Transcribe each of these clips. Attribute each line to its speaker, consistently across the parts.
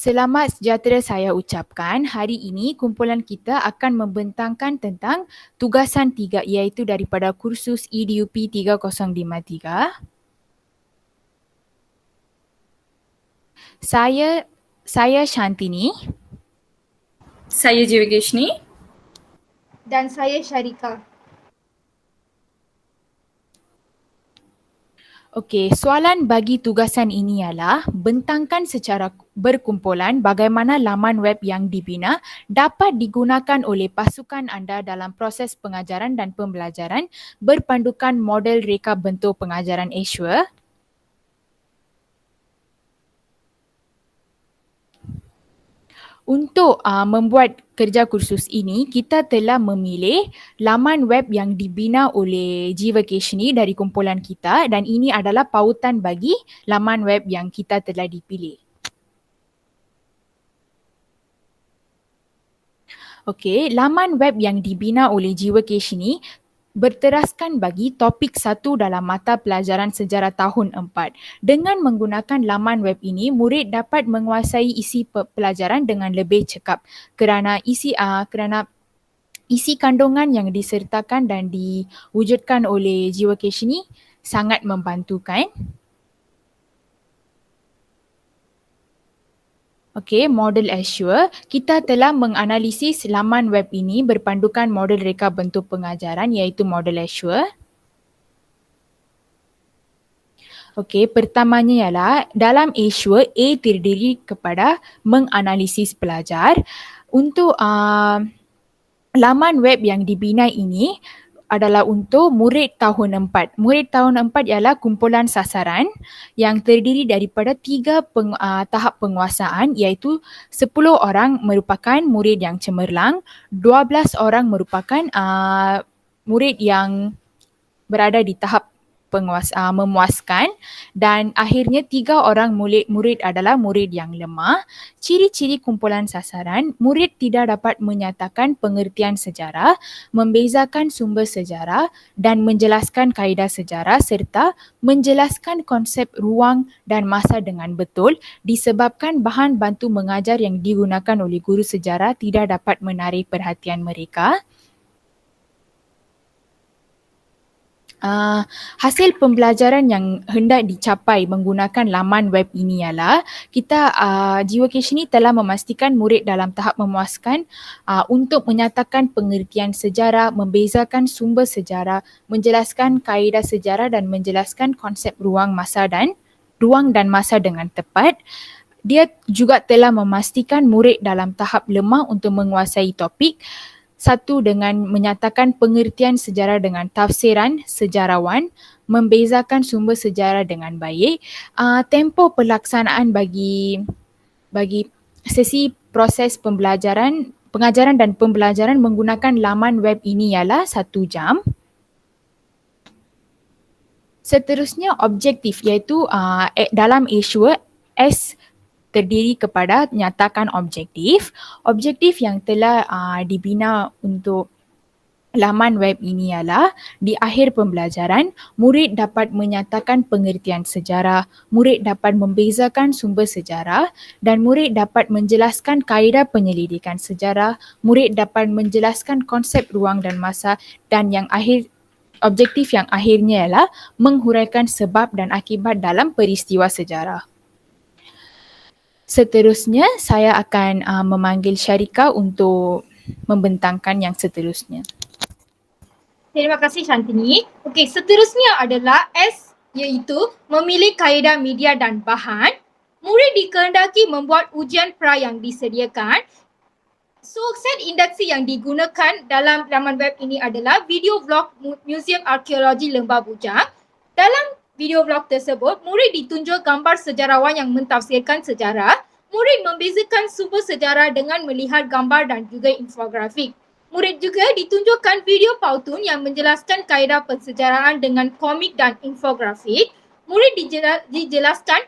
Speaker 1: Selamat sejahtera saya ucapkan. Hari ini kumpulan kita akan membentangkan tentang tugasan 3 iaitu daripada kursus EDUP 3053. Saya Shantini.
Speaker 2: Saya Jivageshni.
Speaker 3: Dan saya Syarika.
Speaker 1: Okey, soalan bagi tugasan ini ialah bentangkan secara berkumpulan bagaimana laman web yang dibina dapat digunakan oleh pasukan anda dalam proses pengajaran dan pembelajaran berpandukan model reka bentuk pengajaran Azure. Untuk membuat kerja kursus ini, kita telah memilih laman web yang dibina oleh Jivageshni dari kumpulan kita dan ini adalah pautan bagi laman web yang kita telah dipilih. Okey, laman web yang dibina oleh Jivageshni berteraskan bagi topik 1 dalam mata pelajaran sejarah tahun 4. Dengan menggunakan laman web ini, murid dapat menguasai isi pelajaran dengan lebih cekap kerana isi kandungan yang disertakan dan diwujudkan oleh Jivageshni sangat membantukan. Okey, model Azure. Kita telah menganalisis laman web ini berpandukan model reka bentuk pengajaran iaitu model Azure. Okey, pertamanya ialah dalam Azure, A terdiri kepada menganalisis pelajar. Untuk laman web yang dibina ini adalah untuk murid tahun 4. Murid tahun 4 ialah kumpulan sasaran yang terdiri daripada 3 tahap penguasaan iaitu 10 orang merupakan murid yang cemerlang, 12 orang merupakan murid yang berada di tahap memuaskan dan akhirnya 3 orang murid adalah murid yang lemah. Ciri-ciri kumpulan sasaran, murid tidak dapat menyatakan pengertian sejarah, membezakan sumber sejarah dan menjelaskan kaedah sejarah serta menjelaskan konsep ruang dan masa dengan betul disebabkan bahan bantu mengajar yang digunakan oleh guru sejarah tidak dapat menarik perhatian mereka. Hasil pembelajaran yang hendak dicapai menggunakan laman web ini ialah Jivageshni telah memastikan murid dalam tahap memuaskan untuk menyatakan pengertian sejarah, membezakan sumber sejarah, menjelaskan kaedah sejarah dan menjelaskan konsep ruang dan masa dengan tepat. Dia juga telah memastikan murid dalam tahap lemah untuk menguasai topik. 1 dengan menyatakan pengertian sejarah dengan tafsiran sejarawan, membezakan sumber sejarah dengan baik. Tempoh pelaksanaan bagi sesi proses pengajaran dan pembelajaran menggunakan laman web ini ialah 1 jam. Seterusnya objektif iaitu dalam Azure S terdiri kepada nyatakan objektif. Objektif yang telah dibina untuk laman web ini ialah di akhir pembelajaran, murid dapat menyatakan pengertian sejarah, murid dapat membezakan sumber sejarah dan murid dapat menjelaskan kaedah penyelidikan sejarah, murid dapat menjelaskan konsep ruang dan masa dan objektif yang akhirnya ialah menghuraikan sebab dan akibat dalam peristiwa sejarah. Seterusnya, saya akan memanggil Syarika untuk membentangkan yang seterusnya.
Speaker 3: Terima kasih Shantini. Okey, seterusnya adalah S iaitu memilih kaedah media dan bahan. Murid dikehendaki membuat ujian pra yang disediakan. So, set induksi yang digunakan dalam laman web ini adalah video vlog Museum Arkeologi Lembah Bujang. Dalam video vlog tersebut, murid ditunjuk gambar sejarawan yang mentafsirkan sejarah. Murid membezakan sumber sejarah dengan melihat gambar dan juga infografik. Murid juga ditunjukkan video pautun yang menjelaskan kaedah pensejarahan dengan komik dan infografik. Murid dijelaskan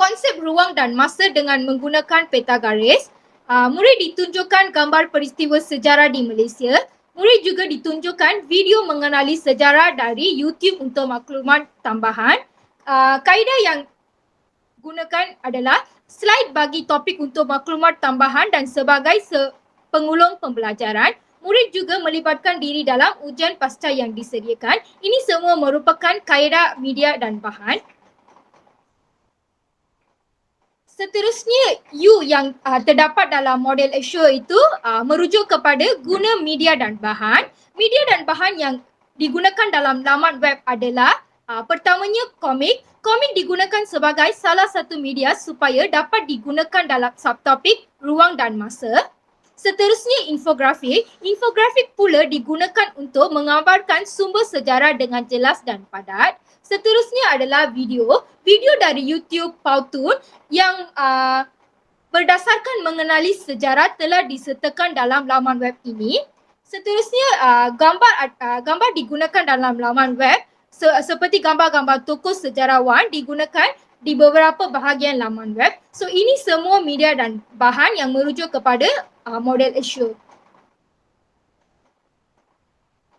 Speaker 3: konsep ruang dan masa dengan menggunakan peta garis. Murid ditunjukkan gambar peristiwa sejarah di Malaysia. Murid juga ditunjukkan video mengenali sejarah dari YouTube untuk maklumat tambahan. Kaedah yang gunakan adalah slide bagi topik untuk maklumat tambahan dan sebagai pengulung pembelajaran. Murid juga melibatkan diri dalam ujian pasca yang disediakan. Ini semua merupakan kaedah media dan bahan. Seterusnya, U yang terdapat dalam model Assure itu merujuk kepada guna media dan bahan. Media dan bahan yang digunakan dalam laman web adalah pertamanya komik. Komik digunakan sebagai salah satu media supaya dapat digunakan dalam subtopik ruang dan masa. Seterusnya, infografik. Infografik pula digunakan untuk menggambarkan sumber sejarah dengan jelas dan padat. Seterusnya adalah video. Video dari YouTube Powtoon yang berdasarkan mengenali sejarah telah disertakan dalam laman web ini. Seterusnya, gambar digunakan dalam laman web seperti gambar-gambar tokoh sejarawan digunakan di beberapa bahagian laman web. So ini semua media dan bahan yang merujuk kepada model Assure.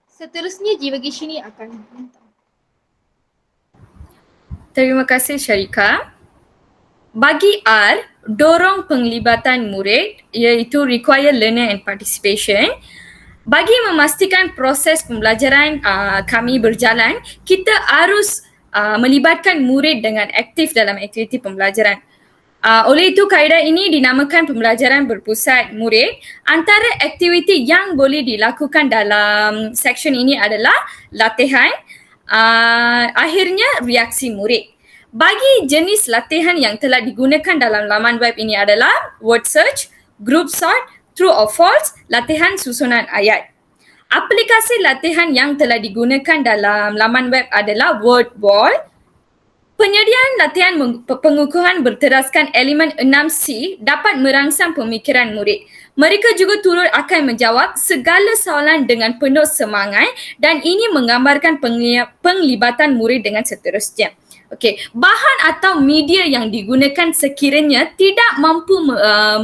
Speaker 3: Seterusnya, Jivageshini akan
Speaker 2: Terima kasih Syarika. Bagi R, dorong penglibatan murid iaitu require learner and participation. Bagi memastikan proses pembelajaran kami berjalan, kita harus melibatkan murid dengan aktif dalam aktiviti pembelajaran. Oleh itu, kaedah ini dinamakan pembelajaran berpusat murid. Antara aktiviti yang boleh dilakukan dalam seksyen ini adalah latihan, akhirnya reaksi murid. Bagi jenis latihan yang telah digunakan dalam laman web ini adalah word search, group sort, true or false, latihan susunan ayat. Aplikasi latihan yang telah digunakan dalam laman web adalah word wall. Penyediaan latihan pengukuhan berteraskan elemen 6C dapat merangsang pemikiran murid. Mereka juga turut akan menjawab segala soalan dengan penuh semangat dan ini menggambarkan penglibatan murid dengan seterusnya. Okey, bahan atau media yang digunakan sekiranya tidak mampu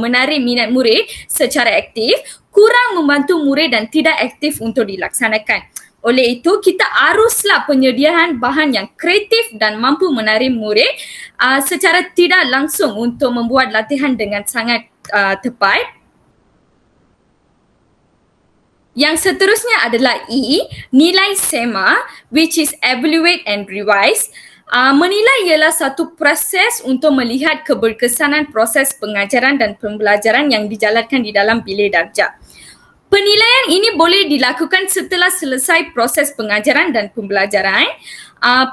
Speaker 2: menarik minat murid secara aktif, kurang membantu murid dan tidak aktif untuk dilaksanakan. Oleh itu, kita haruslah penyediaan bahan yang kreatif dan mampu menarik murid secara tidak langsung untuk membuat latihan dengan sangat tepat. Yang seterusnya adalah E, nilai SEMA, which is evaluate and revise. Menilai ialah satu proses untuk melihat keberkesanan proses pengajaran dan pembelajaran yang dijalankan di dalam bilik darjah. Penilaian ini boleh dilakukan setelah selesai proses pengajaran dan pembelajaran.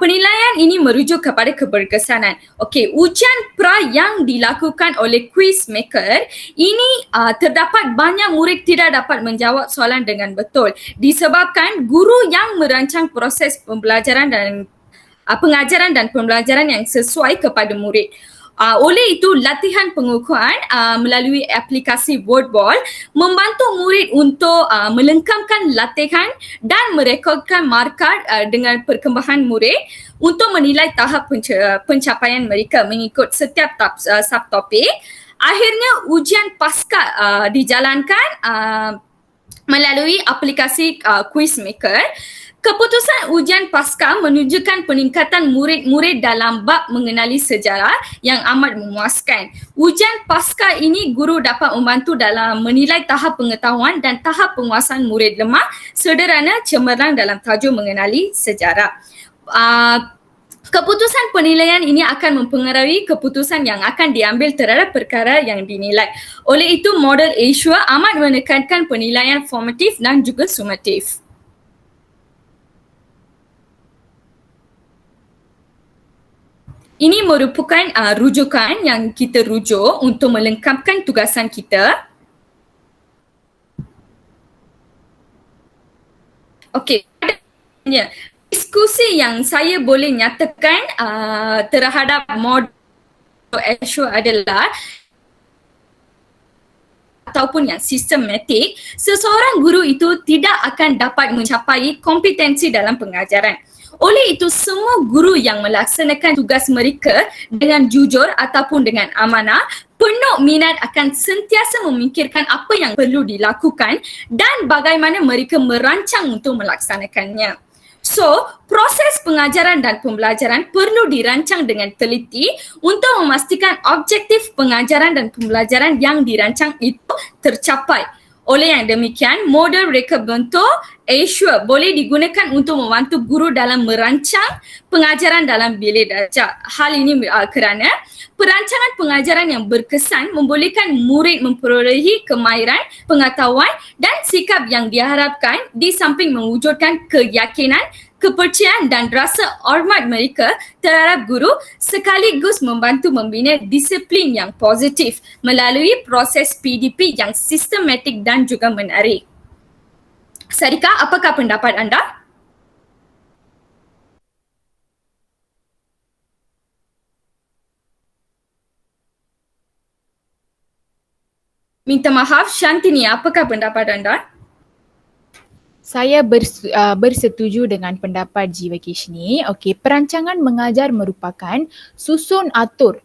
Speaker 2: Penilaian ini merujuk kepada keberkesanan. Okey, ujian pra yang dilakukan oleh quiz maker ini terdapat banyak murid tidak dapat menjawab soalan dengan betul disebabkan guru yang merancang proses pembelajaran dan pengajaran dan pembelajaran yang sesuai kepada murid. Oleh itu, latihan pengukuhan melalui aplikasi WordWall membantu murid untuk melengkapkan latihan dan merekodkan markar dengan perkembangan murid untuk menilai tahap pencapaian mereka mengikut setiap subtopik. Akhirnya, ujian pasca dijalankan melalui aplikasi Quizmaker. Keputusan ujian pasca menunjukkan peningkatan murid-murid dalam bab mengenali sejarah yang amat memuaskan. Ujian pasca ini guru dapat membantu dalam menilai tahap pengetahuan dan tahap penguasaan murid lemah, sederhana, cemerlang dalam tajuk mengenali sejarah. Keputusan penilaian ini akan mempengaruhi keputusan yang akan diambil terhadap perkara yang dinilai. Oleh itu, model Assure amat menekankan penilaian formatif dan juga sumatif. Ini merupakan rujukan yang kita rujuk untuk melengkapkan tugasan kita. Okey, diskusi yang saya boleh nyatakan terhadap model Assure adalah ataupun yang sistematik, seseorang guru itu tidak akan dapat mencapai kompetensi dalam pengajaran. Oleh itu, semua guru yang melaksanakan tugas mereka dengan jujur ataupun dengan amanah, penuh minat akan sentiasa memikirkan apa yang perlu dilakukan dan bagaimana mereka merancang untuk melaksanakannya. So, proses pengajaran dan pembelajaran perlu dirancang dengan teliti untuk memastikan objektif pengajaran dan pembelajaran yang dirancang itu tercapai. Oleh yang demikian, model reka bentuk Azure boleh digunakan untuk membantu guru dalam merancang pengajaran dalam bilik darjah. Hal ini kerana perancangan pengajaran yang berkesan membolehkan murid memperolehi kemahiran, pengetahuan dan sikap yang diharapkan di samping mewujudkan keyakinan, kepercayaan dan rasa hormat mereka terhadap guru sekaligus membantu membina disiplin yang positif melalui proses PDP yang sistematik dan juga menarik. Sarika, apakah pendapat anda? Minta maaf, Shantini, apakah pendapat anda?
Speaker 1: Saya bersetuju dengan pendapat Jivakesh ni. Okey, perancangan mengajar merupakan susun atur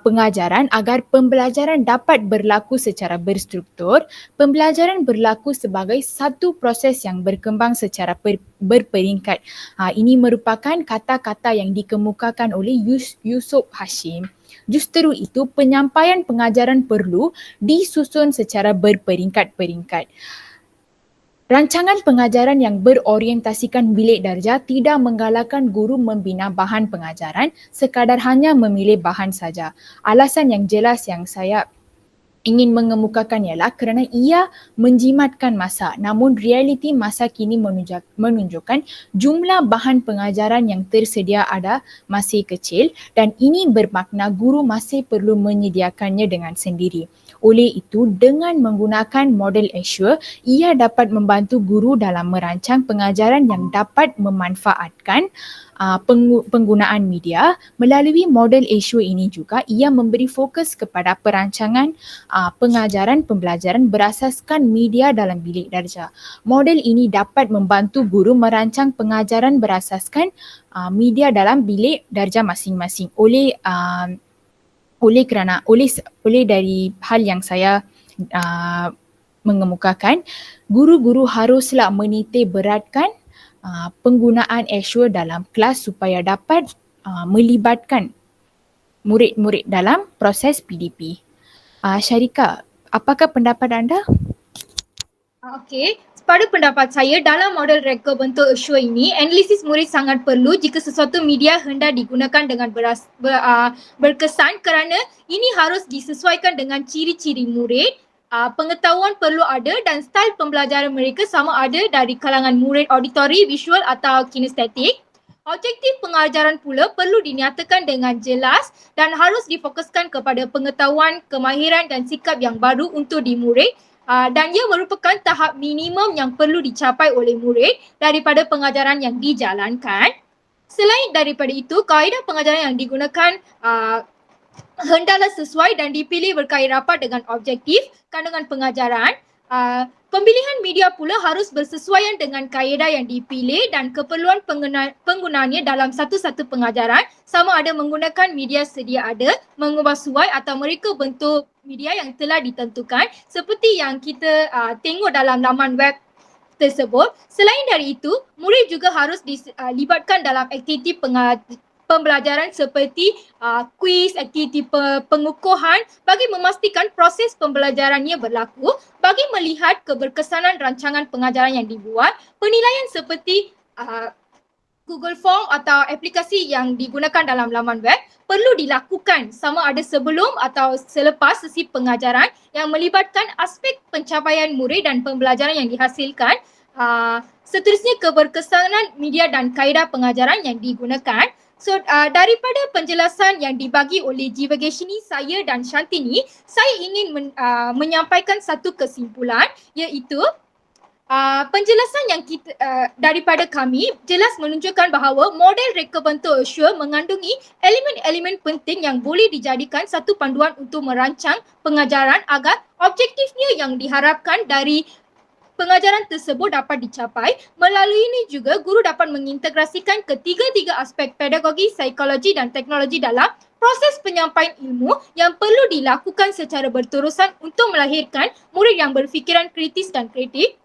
Speaker 1: pengajaran agar pembelajaran dapat berlaku secara berstruktur. Pembelajaran berlaku sebagai satu proses yang berkembang secara berperingkat. Ini merupakan kata-kata yang dikemukakan oleh Yusof Hashim. Justru itu, penyampaian pengajaran perlu disusun secara berperingkat-peringkat. Rancangan pengajaran yang berorientasikan bilik darjah tidak menggalakkan guru membina bahan pengajaran sekadar hanya memilih bahan saja. Alasan yang jelas yang saya ingin mengemukakan ialah kerana ia menjimatkan masa, namun realiti masa kini menunjukkan jumlah bahan pengajaran yang tersedia ada masih kecil dan ini bermakna guru masih perlu menyediakannya dengan sendiri. Oleh itu, dengan menggunakan model Azure, ia dapat membantu guru dalam merancang pengajaran yang dapat memanfaatkan penggunaan media. Melalui model Azure ini juga, ia memberi fokus kepada perancangan pengajaran pembelajaran berasaskan media dalam bilik darjah. Model ini dapat membantu guru merancang pengajaran berasaskan media dalam bilik darjah masing-masing. Oleh dari hal yang saya mengemukakan, guru-guru haruslah menitik beratkan penggunaan Azure dalam kelas supaya dapat melibatkan murid-murid dalam proses PDP. Syarika, apakah pendapat anda?
Speaker 3: Okey, pada pendapat saya, dalam model reka bentuk Azure ini, analisis murid sangat perlu jika sesuatu media hendak digunakan dengan berkesan kerana ini harus disesuaikan dengan ciri-ciri murid, pengetahuan perlu ada dan style pembelajaran mereka sama ada dari kalangan murid auditori, visual atau kinestetik. Objektif pengajaran pula perlu dinyatakan dengan jelas dan harus difokuskan kepada pengetahuan, kemahiran dan sikap yang baru untuk dimurid. Dan ia merupakan tahap minimum yang perlu dicapai oleh murid daripada pengajaran yang dijalankan. Selain daripada itu, kaedah pengajaran yang digunakan hendaklah sesuai dan dipilih berkait rapat dengan objektif kandungan pengajaran. Pemilihan media pula harus bersesuaian dengan kaedah yang dipilih dan keperluan penggunaannya dalam satu-satu pengajaran, sama ada menggunakan media sedia ada, mengubah suai atau mereka bentuk media yang telah ditentukan seperti yang kita tengok dalam laman web tersebut. Selain dari itu, murid juga harus dilibatkan dalam aktiviti pembelajaran seperti kuis, aktiviti pengukuhan bagi memastikan proses pembelajarannya berlaku, bagi melihat keberkesanan rancangan pengajaran yang dibuat. Penilaian seperti Google Form atau aplikasi yang digunakan dalam laman web perlu dilakukan sama ada sebelum atau selepas sesi pengajaran yang melibatkan aspek pencapaian murid dan pembelajaran yang dihasilkan. Seterusnya, keberkesanan media dan kaedah pengajaran yang digunakan. So, daripada penjelasan yang dibagi oleh Jivakesh ini, saya dan Shantini, saya ingin menyampaikan satu kesimpulan, iaitu penjelasan yang daripada kami jelas menunjukkan bahawa model reka bentuk Azure mengandungi elemen-elemen penting yang boleh dijadikan satu panduan untuk merancang pengajaran agar objektifnya yang diharapkan dari pengajaran tersebut dapat dicapai. Melalui ini juga guru dapat mengintegrasikan ketiga-tiga aspek pedagogi, psikologi dan teknologi dalam proses penyampaian ilmu yang perlu dilakukan secara berterusan untuk melahirkan murid yang berfikiran kritis dan kreatif,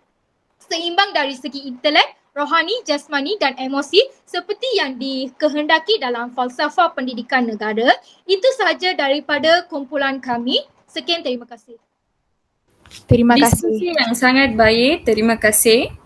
Speaker 3: seimbang dari segi intelek, rohani, jasmani dan emosi seperti yang dikehendaki dalam falsafah pendidikan negara. Itu sahaja daripada kumpulan kami. Sekian, terima kasih.
Speaker 1: Terima kasih.
Speaker 2: Diskusi yang sangat baik. Terima kasih.